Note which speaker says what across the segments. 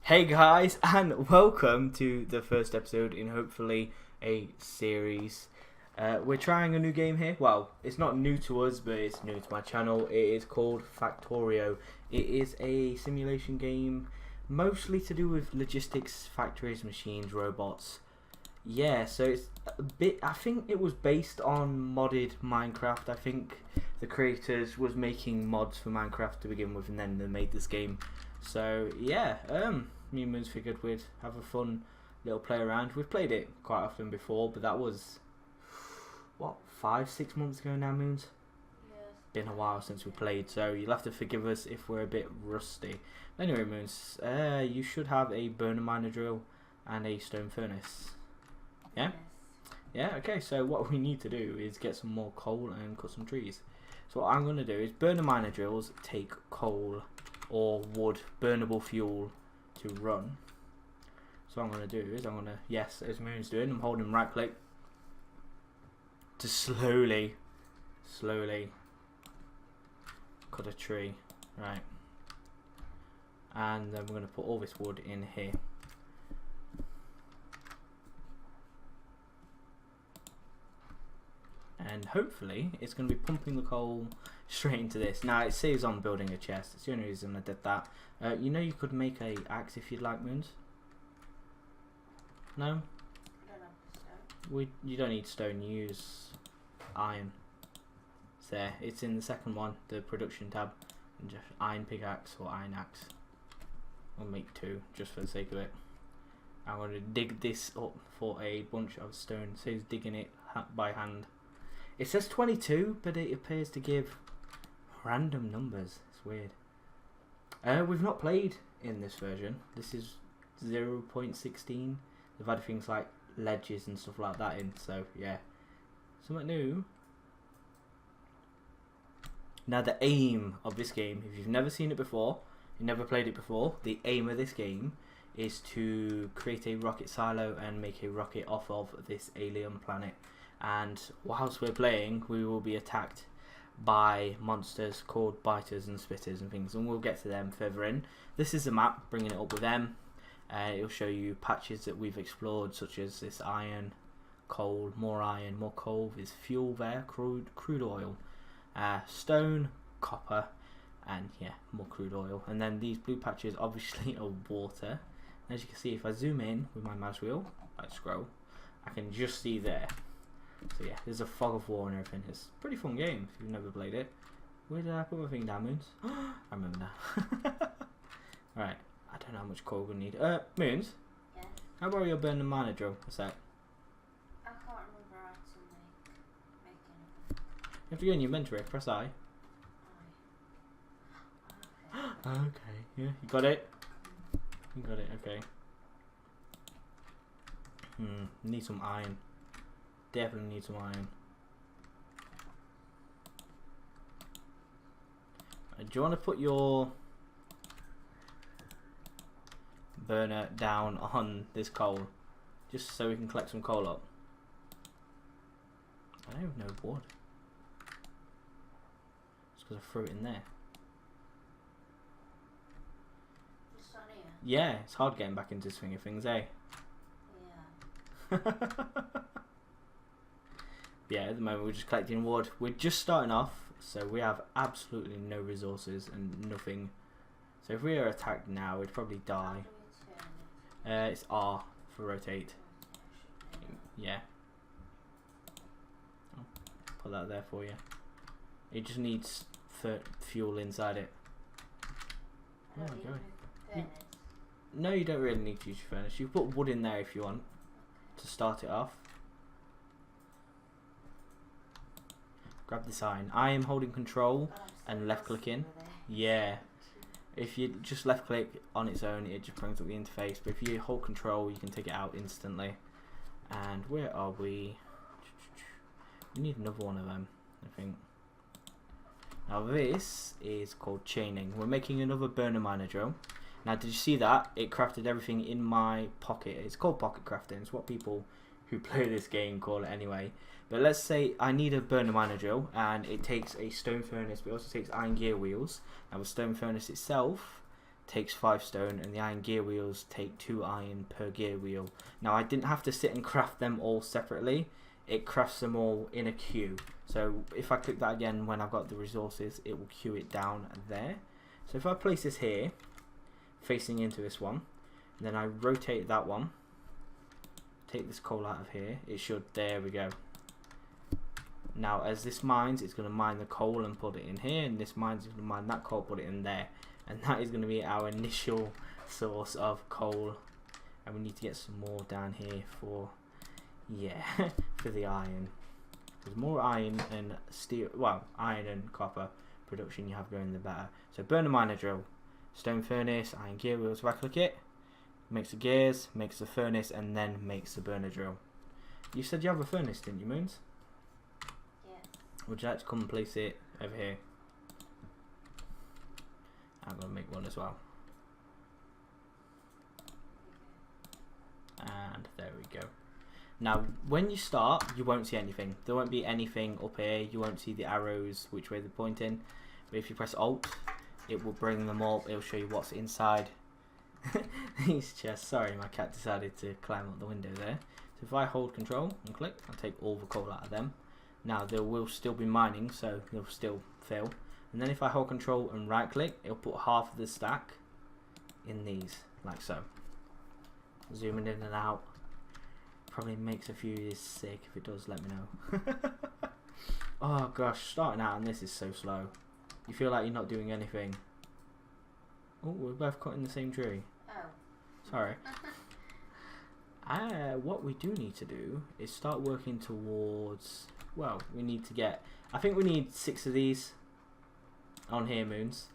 Speaker 1: Hey guys, and welcome to the first episode in hopefully a series. We're trying a new game here. Well, it's not new to us, but it's new to my channel. It is called Factorio. It is a simulation game, mostly to do with logistics, factories, machines, robots. Yeah, so it's a bit. I think it was based on modded Minecraft. I think the creators was making mods for Minecraft to begin with, and then they made this game. So yeah, me and Moons figured we'd have a fun little play around. We've played it quite often before, but that was what 5-6 months ago now, Moons.
Speaker 2: Yes.
Speaker 1: Been a while since we played, so you'll have to forgive us if we're a bit rusty. Anyway, Moons, you should have a burner miner drill and a stone furnace. Yeah? Yeah, okay, so what we need to do is get some more coal and cut some trees. So what I'm going to do is burner miner drills take coal or wood, burnable fuel to run. So what I'm going to do is I'm going to, yes, as Moon's doing, I'm holding right click to slowly cut a tree, right, and then we're going to put all this wood in here. And hopefully it's going to be pumping the coal straight into this. Now it says on building a chest. It's the only reason I did that. You know you could make a axe if you'd like, Moons. No?
Speaker 2: I don't have stone.
Speaker 1: You don't need stone, you use iron. It's there. It's in the second one, the production tab. And just iron pickaxe or iron axe. I'll make two just for the sake of it. I'm going to dig this up for a bunch of stone. It says digging it by hand. It says 22, but it appears to give random numbers. It's weird. We've not played in this version. This is 0.16. They've had things like ledges and stuff like that in, so yeah. Something new. Now the aim of this game, if you've never seen it before, you never played it before, the aim of this game is to create a rocket silo and make a rocket off of this alien planet. And whilst we're playing, we will be attacked by monsters called biters and spitters and things, and we'll get to them further in. This is the map, bringing it up with them. It'll show you patches that we've explored, such as this iron, coal, more coal, there's fuel there, crude oil, stone, copper, and yeah, more crude oil. And then these blue patches obviously are water. As you can see, if I zoom in with my mouse wheel, I scroll, I can just see there. So yeah, there's a fog of war and everything. It's a pretty fun game if you've never played it. Where did I put my thing down, Moons? I remember now. Right, I don't know how much coal we need. Moons?
Speaker 2: Yes.
Speaker 1: How about your burning miner drill? What's that?
Speaker 2: I can't remember how to make anything.
Speaker 1: You have to go in your inventory, press I.
Speaker 2: Okay.
Speaker 1: Okay, yeah, you got it? You got it, okay. Need some iron. Definitely need some iron. Do you want to put your burner down on this coal, just so we can collect some coal up? I don't even know wood. Just because I threw it in there.
Speaker 2: This one here?
Speaker 1: Yeah, it's hard getting back into swing of things, eh?
Speaker 2: Yeah.
Speaker 1: Yeah, at the moment we're just collecting wood. We're just starting off, so we have absolutely no resources and nothing. So if we are attacked now, we'd probably die. It's R for rotate. Yeah. I'll put that there for you. It just needs fuel inside it. There we go. No, you don't really need to use your furnace. You put wood in there if you want to start it off. Grab this iron. I am holding control and left clicking. Yeah. If you just left click on its own, it just brings up the interface. But if you hold control, you can take it out instantly. And where are we? We need another one of them, I think. Now this is called chaining. We're making another burner miner drill. Now did you see that? It crafted everything in my pocket. It's called pocket crafting. It's what people who play this game call it anyway. But let's say I need a burner miner drill, and it takes a stone furnace, but it also takes iron gear wheels. Now the stone furnace itself takes 5 stone, and the iron gear wheels take 2 iron per gear wheel. Now I didn't have to sit and craft them all separately, it crafts them all in a queue. So if I click that again when I've got the resources, it will queue it down there. So if I place this here, facing into this one, and then I rotate that one, take this coal out of here, it should, there we go. Now as this mines, it's going to mine the coal and put it in here, and this mines is going to mine that coal, put it in there. And that is going to be our initial source of coal. And we need to get some more down here for, yeah, for the iron. The more iron and steel, well, iron and copper production you have going, the better. So burner miner drill, stone furnace, iron gear wheels. If I click it, makes the gears, makes the furnace, and then makes the burner drill. You said you have a furnace, didn't you, Moons?
Speaker 2: Yeah.
Speaker 1: Would you like to come and place it over here? I'm going to make one as well. And there we go. Now, when you start, you won't see anything. There won't be anything up here. You won't see the arrows, which way they're pointing. But if you press Alt, it will bring them up. It will show you what's inside these chests. Sorry, my cat decided to climb up the window there. So if I hold Control and click, I'll take all the coal out of them. Now, they will still be mining, so they'll still fill. And then if I hold Control and right click, it'll put half of the stack in these, like so. Zooming in and out. Probably makes a few of these sick. If it does, let me know. Oh gosh, starting out on this is so slow. You feel like you're not doing anything. Oh, we're both cutting the same tree.
Speaker 2: Oh.
Speaker 1: Sorry. What we do need to do is start working towards, well, we need to get, I think we need 6 of these on here, Moons.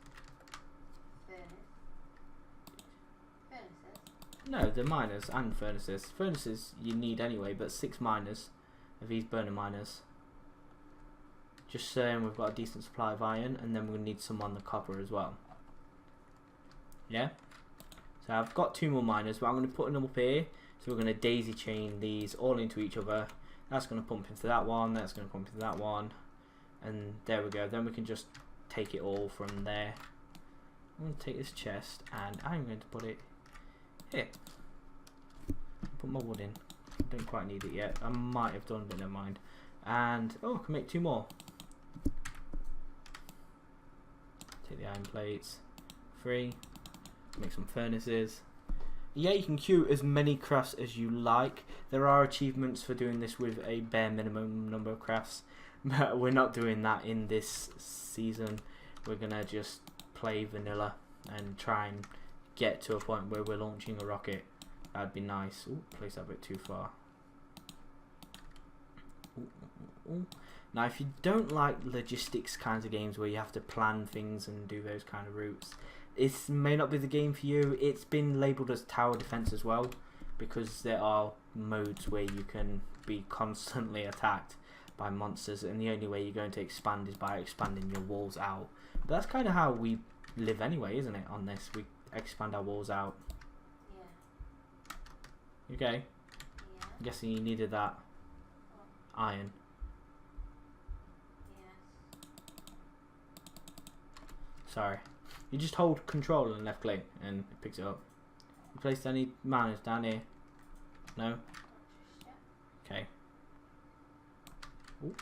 Speaker 1: No, the miners and furnaces. Furnaces you need anyway, but 6 miners of these burner miners. Just saying, we've got a decent supply of iron, and then we're going to need some on the copper as well. Yeah? So I've got 2 more miners, but I'm going to put them up here. So we're going to daisy chain these all into each other. That's going to pump into that one, that's going to pump into that one. And there we go. Then we can just take it all from there. I'm going to take this chest, and I'm going to put it here. Put my wood in. I don't quite need it yet. I might have done, but never mind. And oh, I can make 2 more. Take the iron plates. 3. Make some furnaces. Yeah, you can queue as many crafts as you like. There are achievements for doing this with a bare minimum number of crafts, but we're not doing that in this season. We're gonna just play vanilla and try and get to a point where we're launching a rocket. That'd be nice. Ooh, place that a bit too far. Ooh. Now, if you don't like logistics kinds of games where you have to plan things and do those kind of routes, this may not be the game for you. It's been labelled as tower defense as well, because there are modes where you can be constantly attacked by monsters, and the only way you're going to expand is by expanding your walls out. But that's kind of how we live anyway, isn't it, on this? We expand our walls out.
Speaker 2: Yeah.
Speaker 1: Okay?
Speaker 2: Yeah.
Speaker 1: I'm guessing you needed that iron.
Speaker 2: Yes.
Speaker 1: Sorry. You just hold Control and left click and it picks it up. You placed any miners down here? No? Okay. Ooh.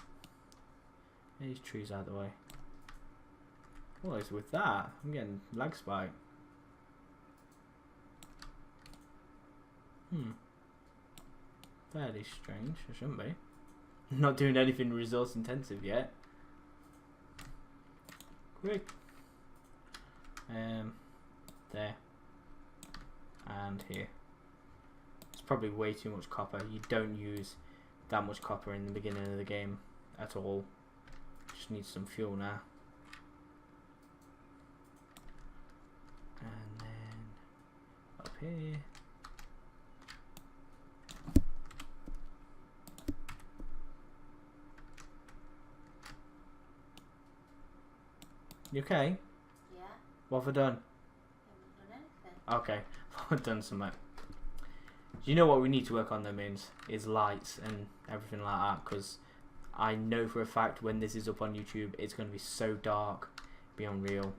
Speaker 1: These trees out of the way. What is with that? I'm getting lag spike. Fairly strange. I shouldn't be. Not doing anything resource intensive yet. Quick. There. And here. It's probably way too much copper. You don't use that much copper in the beginning of the game at all. Just need some fuel now. And then up here. You okay?
Speaker 2: Yeah.
Speaker 1: What have I done?
Speaker 2: Haven't done anything.
Speaker 1: Okay, I've done something. Do you know what we need to work on though, Means? Is lights and everything like that, because I know for a fact when this is up on YouTube, it's going to be so dark, be unreal.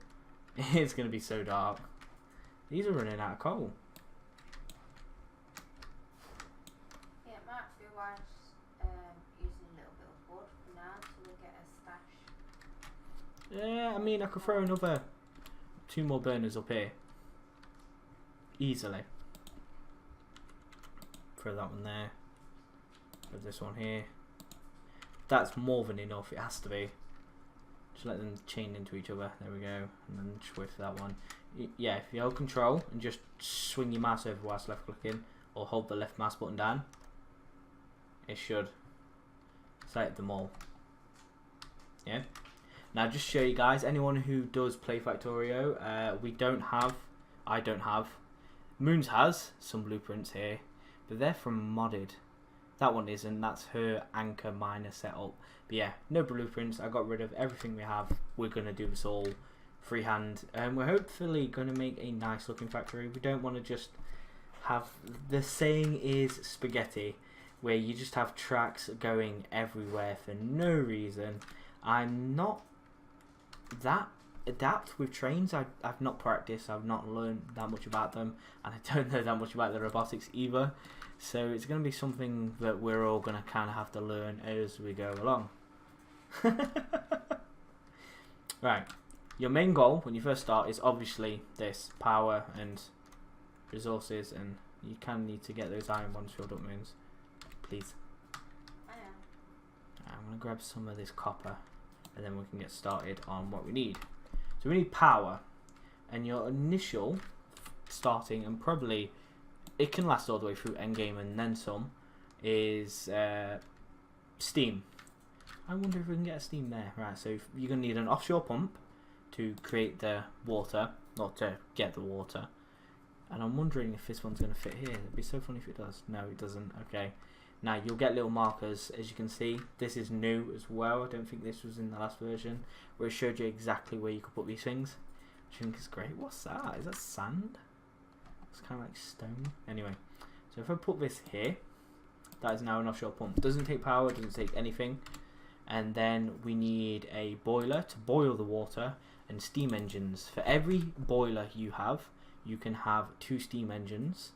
Speaker 1: It's going to be so dark. These are running out of coal.
Speaker 2: Yeah, it might be wise using a little bit of wood for now until we get a stash.
Speaker 1: Yeah, I mean, I could throw another 2 more burners up here. Easily. Throw that one there. Throw this one here. That's more than enough, it has to be. Just let them chain into each other. There we go. And then just wait for that one. Yeah, if you hold control and just swing your mouse over whilst left clicking, or hold the left mouse button down, it should select them all. Yeah. Now just show you guys, anyone who does play Factorio, I don't have. Moons has some blueprints here, but they're from modded. That one isn't, that's her anchor miner setup. But yeah, no blueprints, I got rid of everything we have. We're going to do this all freehand. And we're hopefully going to make a nice looking factory. We don't want to just have, the saying is spaghetti, where you just have tracks going everywhere for no reason. I'm not that adept with trains. I've not practiced, I've not learned that much about them, and I don't know that much about the robotics either. So it's going to be something that we're all going to kind of have to learn as we go along. Right, your main goal when you first start is obviously this, power and resources, and you kind of need to get those iron ones filled up, Moons. Please.
Speaker 2: I am.
Speaker 1: I'm going to grab some of this copper, and then we can get started on what we need. So we need power, and your initial starting, and probably it can last all the way through endgame and then some, is steam. I wonder if we can get a steam there. Right, so you're going to need an offshore pump to create the water, not to get the water. And I'm wondering if this one's going to fit here. It'd be so funny if it does. No, it doesn't. Okay. Now you'll get little markers, as you can see. This is new as well. I don't think this was in the last version, where it showed you exactly where you could put these things, which I think is great. What's that? Is that sand? It's kind of like stone. Anyway, so if I put this here, that is now an offshore pump. Doesn't take power, doesn't take anything. And then we need a boiler to boil the water, and steam engines. For every boiler you have, you can have 2 steam engines.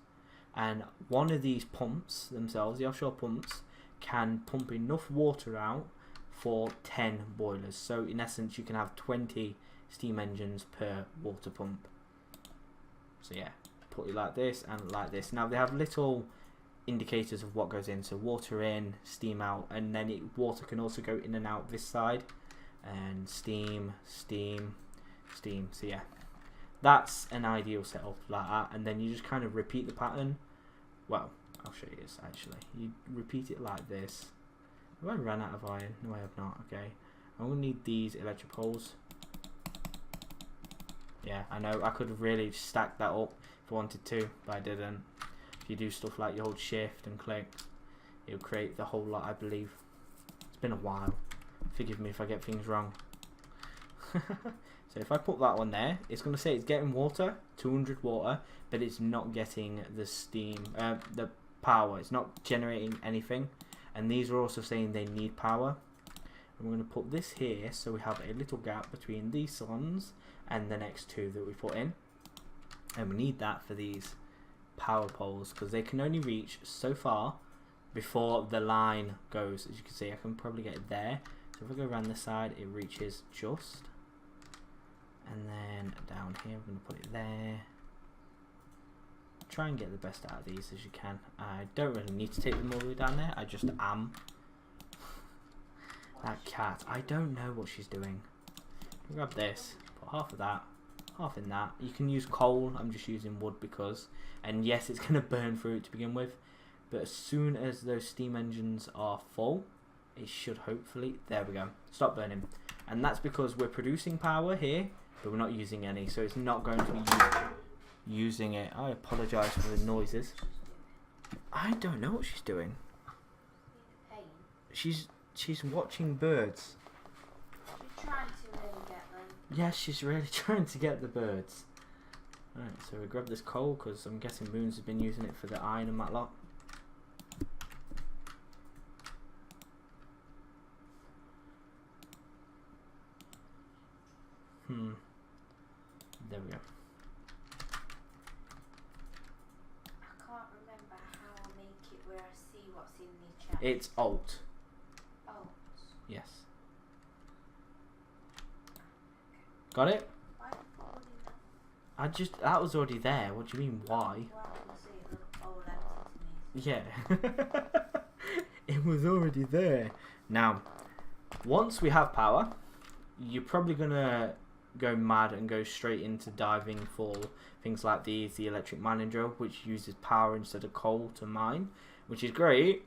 Speaker 1: And one of these pumps themselves, the offshore pumps, can pump enough water out for 10 boilers. So in essence, you can have 20 steam engines per water pump. So yeah, put it like this and like this. Now they have little indicators of what goes in. So water in, steam out, and then water can also go in and out this side. And steam, steam, steam. So yeah. That's an ideal setup like that, and then you just kind of repeat the pattern. Well, I'll show you this actually. You repeat it like this. Have I run out of iron? No, I have not. Okay. I'm going to need these electric poles. Yeah, I know. I could have really stacked that up if I wanted to, but I didn't. If you do stuff like you hold shift and click, it'll create the whole lot, I believe. It's been a while. Forgive me if I get things wrong. So if I put that one there, it's going to say it's getting water, 200 water, but it's not getting the steam, the power. It's not generating anything. And these are also saying they need power. And we're going to put this here so we have a little gap between these ones and the next 2 that we put in. And we need that for these power poles because they can only reach so far before the line goes. As you can see, I can probably get it there. So if I go around this side, it reaches just. And then down here, I'm going to put it there. Try and get the best out of these as you can. I don't really need to take them all the way down there. I just am. That cat, I don't know what she's doing. Grab this, put half of that, half in that. You can use coal, I'm just using wood because, and yes, it's going to burn through it to begin with. But as soon as those steam engines are full, it should hopefully, there we go, stop burning. And that's because we're producing power here, but we're not using any, so it's not going to be using it. I apologise for the noises. I don't know what she's doing. She's watching birds.
Speaker 2: She's trying to really get them.
Speaker 1: Yeah, she's really trying to get the birds. Alright, so we grab this coal because I'm guessing Moons has been using it for the iron and that lot. There we go. It's Alt.
Speaker 2: Alt.
Speaker 1: Yes. Got it?
Speaker 2: Why did you put all in that?
Speaker 1: That was already there. What do you mean, why?
Speaker 2: Well, I can see it looked all empty to me.
Speaker 1: Yeah. It was already there. Now, once we have power, you're probably going to go mad and go straight into diving for things like the electric mining drill, which uses power instead of coal to mine, which is great.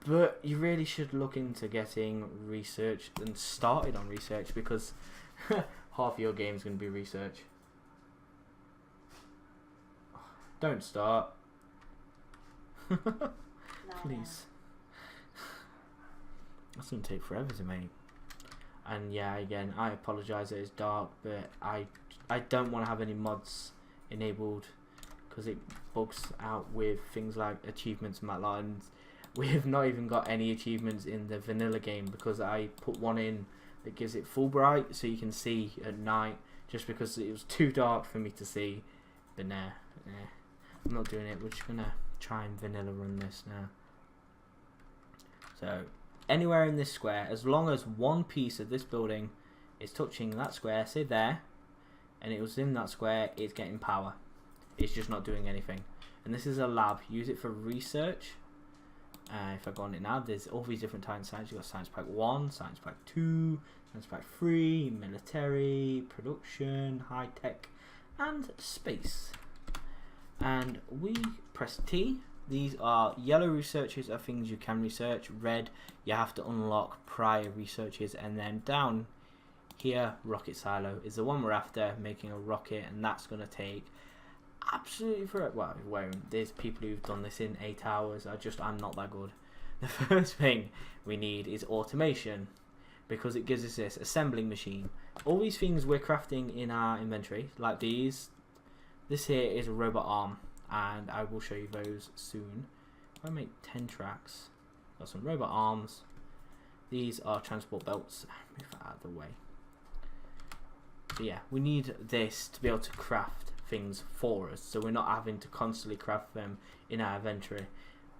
Speaker 1: But you really should look into getting research and started on research, because half your game is going to be research. Don't start. Please. That's going to take forever to make. And yeah, again, I apologise that it's dark, but I don't want to have any mods enabled, because it bugs out with things like achievements and that. And we have not even got any achievements in the vanilla game, because I put one in that gives it full bright so you can see at night, just because it was too dark for me to see. But nah, I'm not doing it. We're just gonna try and vanilla run this now. So anywhere in this square, as long as one piece of this building is touching that square, say there, and it was in that square, it's getting power. It's just not doing anything. And this is a lab. Use it for research. If I go on it now, there's all these different types of science. You've got science pack 1, science pack 2, science pack 3, military, production, high tech, and space. And we press T. These are yellow researches are things you can research. Red, you have to unlock prior researches. And then down here, rocket silo is the one we're after, making a rocket, and that's going to take absolutely forever. Well, it won't. There's people who've done this in 8 hours. I'm not that good. The first thing we need is automation, because it gives us this assembling machine. All these things we're crafting in our inventory, like these. This here is a robot arm, and I will show you those soon. If I make 10 tracks, got some robot arms. These are transport belts. Move that out of the way. So yeah, we need this to be able to craft things for us, so we're not having to constantly craft them in our inventory.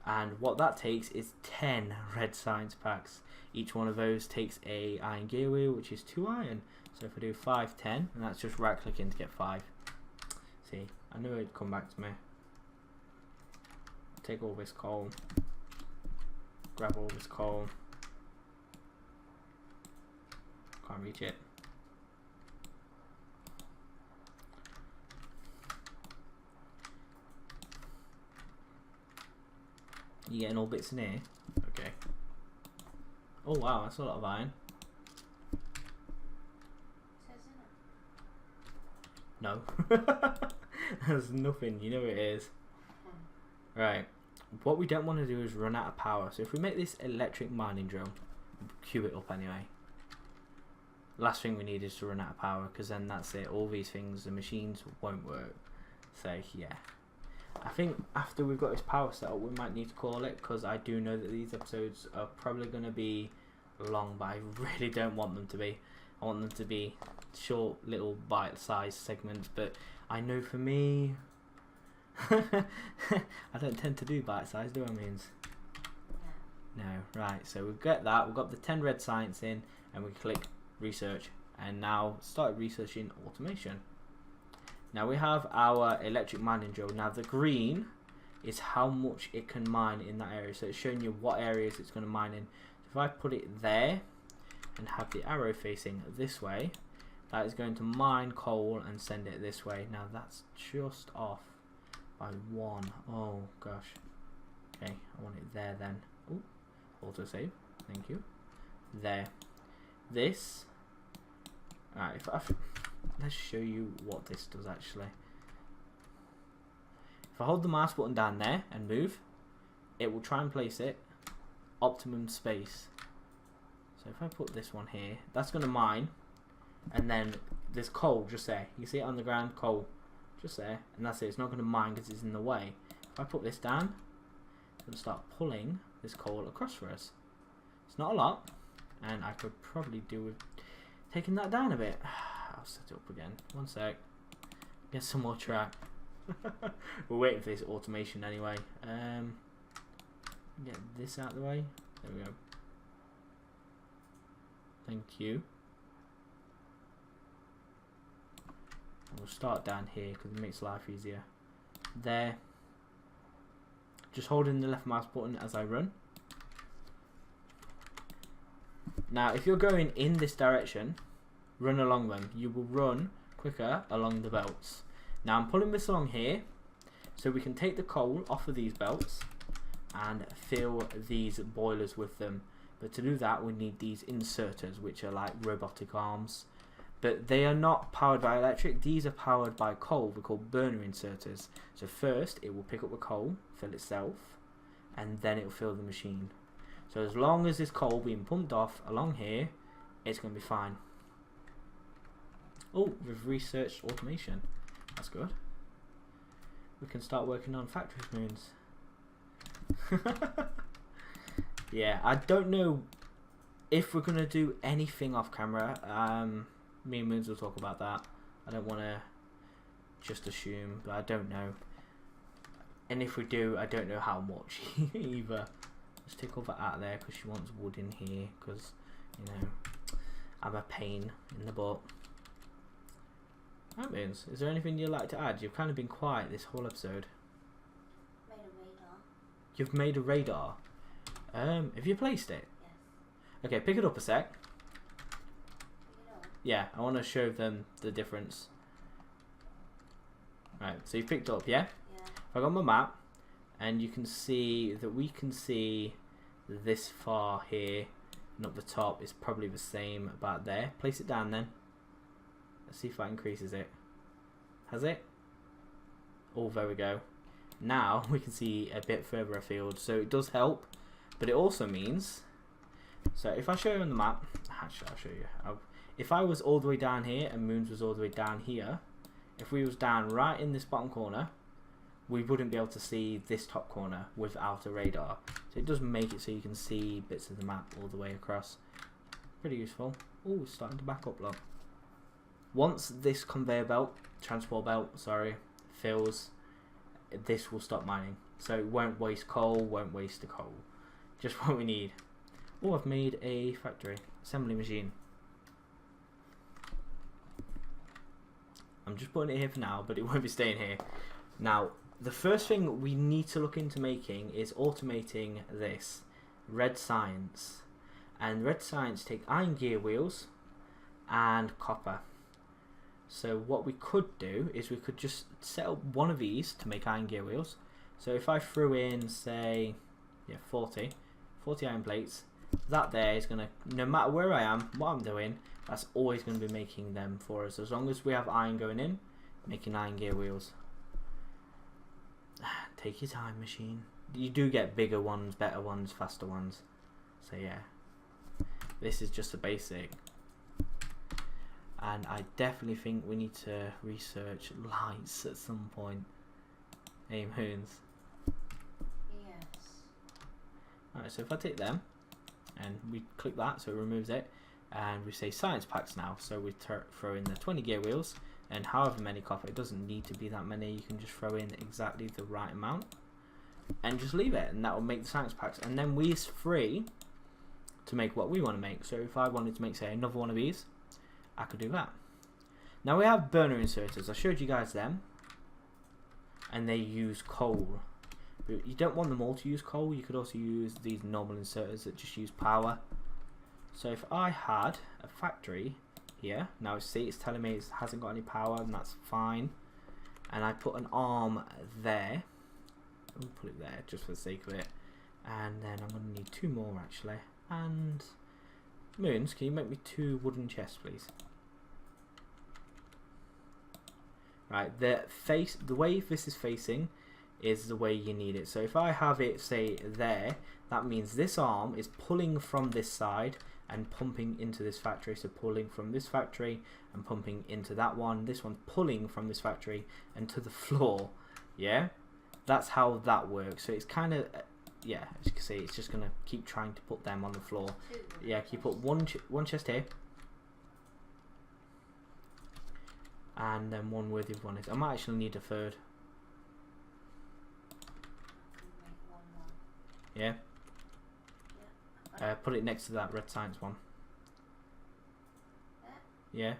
Speaker 1: And what that takes is 10 red science packs. Each one of those takes a iron gear wheel, which is 2 iron. So if I do 5, 10, and that's just right clicking to get 5. See, I knew it'd come back to me. Take all this coal, grab all this coal, can't reach it. You getting all bits in here? Okay. Oh wow, that's a lot of iron. No. There's nothing, you know it is. Right. What we don't want to do is run out of power. So if we make this electric mining drill, queue it up anyway. Last thing we need is to run out of power, because then that's it. All these things, the machines won't work. So yeah. I think after we've got this power set up, we might need to call it, because I do know that these episodes are probably going to be long, but I really don't want them to be. I want them to be short, little bite-sized segments, but I know for me, I don't tend to do bite-sized, do I, means? No. Right, so we've got that, we've got the 10 red science in, and we click research, and now start researching automation. Now we have our electric mining drill. Now the green is how much it can mine in that area, so it's showing you what areas it's going to mine in. If I put it there and have the arrow facing this way, that is going to mine coal and send it this way. Now that's just off by 1. Oh gosh. Okay, I want it there then. Ooh, autosave. Thank you. There. This. Alright, let's show you what this does actually. If I hold the mouse button down there and move, it will try and place it optimum space. So if I put this one here, that's going to mine, and then there's coal just there. You see it on the ground, coal just there, and that's it. It's not going to mine because it's in the way. If I put this down, it's going to start pulling this coal across for us. It's not a lot, and I could probably do with taking that down a bit. I'll set it up again. One sec. Get some more track. We're waiting for this automation anyway. Get this out of the way. There we go. Thank you. And we'll start down here because it makes life easier. There. Just holding the left mouse button as I run. Now, if you're going in this direction, run along them. You will run quicker along the belts. Now, I'm pulling this along here so we can take the coal off of these belts and fill these boilers with them. But to do that, we need these inserters, which are like robotic arms. But they are not powered by electric. These are powered by coal. They're called burner inserters. So first, it will pick up the coal, fill itself, and then it will fill the machine. So as long as this coal being pumped off along here, it's going to be fine. Oh, we've researched automation. That's good. We can start working on factory spoons. Yeah, I don't know if we're going to do anything off camera. Me and Moons will talk about that. I don't want to just assume, but I don't know. And if we do, I don't know how much either. Let's take all that out of there because she wants wood in here because, you know, I'm a pain in the butt. Right, Moons, is there anything you'd like to add? You've kind of been quiet this whole episode.
Speaker 2: Made a radar.
Speaker 1: You've made a radar. Have you placed it?
Speaker 2: Yes.
Speaker 1: Okay, pick it up a sec.
Speaker 2: Pick it up.
Speaker 1: Yeah, I want to show them the difference. Right, so you picked it up, yeah?
Speaker 2: Yeah.
Speaker 1: I got my map, and you can see that we can see this far here, and up the top is probably the same about there. Place it down then. Let's see if that increases it. Has it? Oh, there we go. Now we can see a bit further afield, so it does help, but it also means, so if I show you on the map, actually I'll show you. If I was all the way down here and Moons was all the way down here, if we was down right in this bottom corner, we wouldn't be able to see this top corner without a radar. So it does make it so you can see bits of the map all the way across. Pretty useful. Oh, it's starting to back up, look. Once this conveyor belt, transport belt, sorry, fills, this will stop mining. So it won't waste coal, won't waste the coal. Just what we need. Oh, I've made a factory assembly machine. I'm just putting it here for now, but it won't be staying here. Now, the first thing we need to look into making is automating this red science. And red science take iron gear wheels and copper. So what we could do is we could just set up one of these to make iron gear wheels. So if I threw in, say, yeah, 40 iron plates, that there is going to, no matter where I am, what I'm doing, that's always going to be making them for us. As long as we have iron going in, making iron gear wheels. Take your time, machine. You do get bigger ones, better ones, faster ones. So yeah, this is just a basic. And I definitely think we need to research lights at some point. Hey, Moons.
Speaker 2: Yes.
Speaker 1: Alright, so if I take them and we click that, so it removes it, and we say science packs now, so we throw in the 20 gear wheels and however many copper. It doesn't need to be that many, you can just throw in exactly the right amount and just leave it, and that will make the science packs. And then we're free to make what we want to make. So if I wanted to make, say, another one of these, I could do that. Now we have burner inserters. I showed you guys them, and they use coal. But you don't want them all to use coal. You could also use these normal inserters that just use power. So if I had a factory here, now see it's telling me it hasn't got any power, and that's fine. And I put an arm there. I'll put it there just for the sake of it. And then I'm going to need 2 more actually. And Moons, can you make me 2 wooden chests, please? Right, the way this is facing is the way you need it. So if I have it, say, there, that means this arm is pulling from this side and pumping into this factory. So pulling from this factory and pumping into that one. This one's pulling from this factory and to the floor. Yeah, that's how that works. So it's kind of, yeah, as you can see, it's just going to keep trying to put them on the floor. Yeah, can you put one chest here? And then one where the other one is. I might actually need a third. Yeah.
Speaker 2: Yeah.
Speaker 1: Put it next to that red science one.
Speaker 2: Yeah.
Speaker 1: Yeah.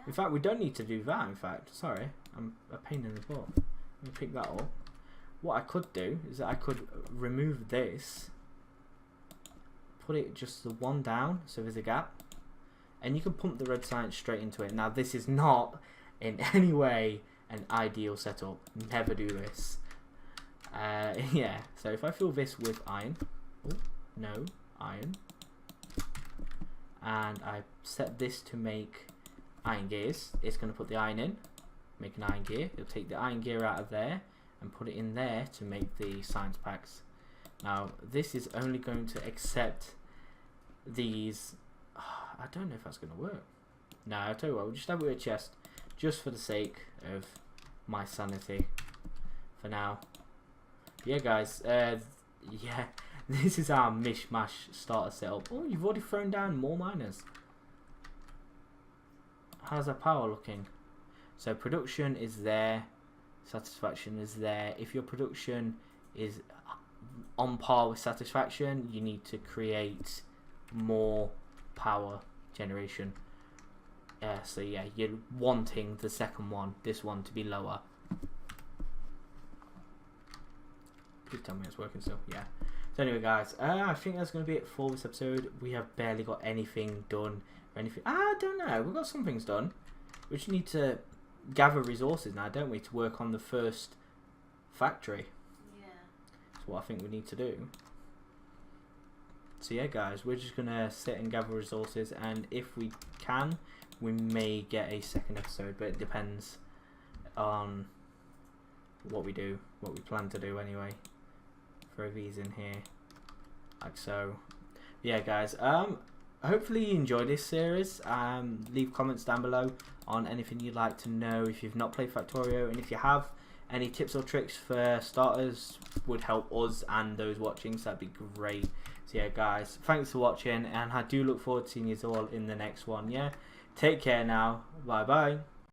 Speaker 1: In fact, we don't need to do that. In fact, sorry, I'm a pain in the butt. Let me pick that up. What I could do is that I could remove this, put it just the one down, so there's a gap, and you can pump the red science straight into it. Now, this is not in any way an ideal setup. Never do this. Yeah. So if I fill this with iron, no iron, and I set this to make iron gears, it's going to put the iron in, make an iron gear. It'll take the iron gear out of there and put it in there to make the science packs. Now this is only going to accept these. I don't know if that's going to work. No, I'll tell you what, we'll just have it with a chest just for the sake of my sanity for now. Yeah guys, yeah, this is our mishmash starter setup. Oh, you've already thrown down more miners. How's our power looking? So production is there, satisfaction is there. If your production is on par with satisfaction, you need to create more power generation. So yeah, you're wanting the second one, this one, to be lower. Please tell me it's working still. Yeah. So anyway guys, I think that's going to be it for this episode. We have barely got anything done or anything. I don't know, we've got some things done. We just need to gather resources now, don't we, to work on the first factory.
Speaker 2: Yeah.
Speaker 1: That's what I think we need to do. So yeah guys, we're just going to sit and gather resources, and if we can, we may get a second episode, but it depends on what we do, what we plan to do anyway. Throw these in here like so. Yeah guys, hopefully you enjoyed this series. Leave comments down below on anything you'd like to know if you've not played Factorio, and if you have any tips or tricks for starters, would help us and those watching, so that'd be great. So yeah guys, thanks for watching, and I do look forward to seeing you all in the next one. Yeah, take care now, bye bye.